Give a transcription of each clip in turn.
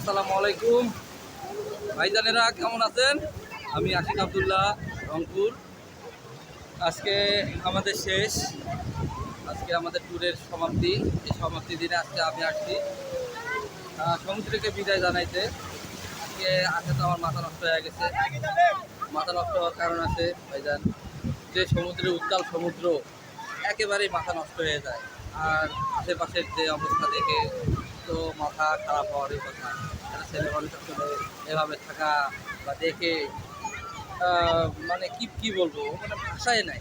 আসসালামু আলাইকুম ভাইজানেরা, কেমন আছেন? আমি আশিক আব্দুল্লাহ, রংপুর। আজকে আমাদের শেষ, আজকে আমাদের ট্যুরের সমাপ্তি। এই সমাপ্তি দিনে আজকে আমি আসছি সমুদ্রকে বিদায় জানাইতে। আজকে আসে তো আমার মাথা নষ্ট হয়ে গেছে। মাথা নষ্ট হওয়ার কারণ আছে ভাইজান, যে সমুদ্রের উত্তাল সমুদ্র, একেবারেই মাথা নষ্ট হয়ে যায়। আর আশেপাশের যে অবস্থা দেখে তো মাথা খারাপ হওয়ারই কথা। একটা ছেলে মানুষ আসলে এভাবে থাকা বা দেখে মানে কি বলবো, মানে ভাষায় নাই।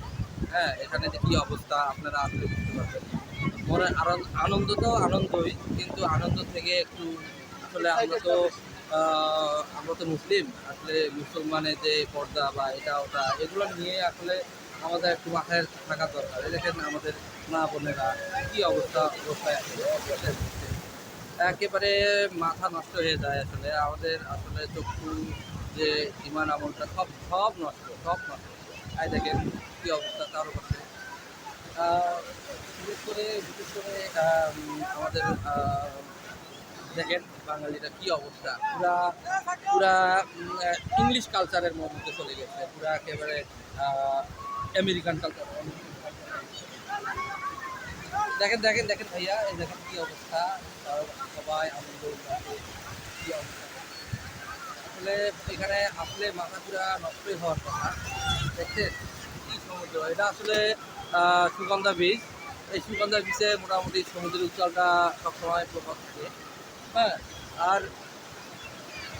হ্যাঁ, এখানে যে কী অবস্থা আপনারা আসলে বুঝতে পারবেন। মনে আনন্দ তো আনন্দই, কিন্তু আনন্দ থেকে একটু আসলে আমরা তো মুসলিম, আসলে মুসলমানের যে পর্দা বা এটা ওটা এগুলো নিয়ে আসলে আমাদের একটু মাথায় থাকা দরকার। এই দেখেন আমাদের মা বোনেরা কী অবস্থায় আছে, একেবারে মাথা নষ্ট হয়ে যায়। আসলে আমাদের আসলে চক্ষু যে ইমান আমলটা সব নষ্ট, সব নষ্ট। তাই দেখেন কী অবস্থা কারো কাছে। বিশেষ করে আমাদের দেখেন বাঙালিরা কী অবস্থা, পুরা ইংলিশ কালচারের মধ্যে চলে গেছে, পুরা একেবারে আমেরিকান কালচার। দেখেন দেখেন দেখেন ভাইয়া, এই দেখেন কী অবস্থা, সবাই আনন্দ উল্লাসে কী অবস্থা। আসলে এখানে আসলে মাথা পুরা নষ্টই হওয়ার কথা। দেখছেন কী সমুদ্র, এটা আসলে সুগন্ধা বীচ। এই সুগন্ধা বিচে মোটামুটি সমুদ্রের উত্তালটা সবসময় প্রভাব থাকে। হ্যাঁ, আর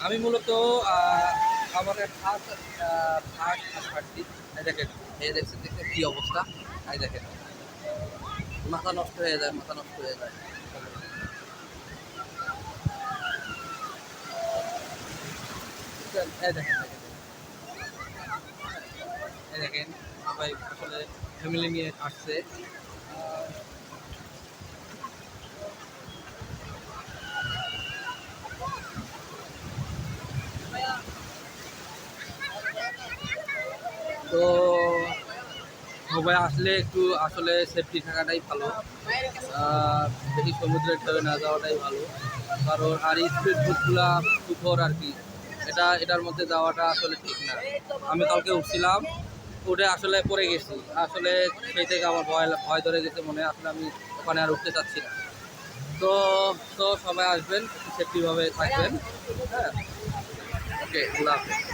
আমি মূলত আমার ফার্স্ট ছাড়ছি। এই দেখেন, এই দেখছেন দেখছেন কী অবস্থা। এই দেখেন মাথা নষ্ট হয়ে যায়, মাথা নষ্ট হয়ে যায়। এই দেখেন দেখেন এই দেখেন সবাই আসলে ফ্যামিলি নিয়ে আসছে। তো সবাই আসলে একটু আসলে সেফটি থাকাটাই ভালো, বেশি সমুদ্রে ঢেউ না যাওয়াটাই ভালো। কারণ আর স্পিড বোটগুলা পুকুর আর কি, এটার মধ্যে যাওয়াটা আসলে ঠিক না। আমি কালকে উঠছিলাম, উঠে আসলে পড়ে গেছি। আসলে সেই থেকে আমার ভয় ধরে গেছে মনে হয়, আসলে আমি ওখানে আর উঠতে চাচ্ছি না। তো তো সবাই আসবেন, একটু সেফটিভাবে থাকবেন। হ্যাঁ, ওকে, আল্লাহ হাফেজ।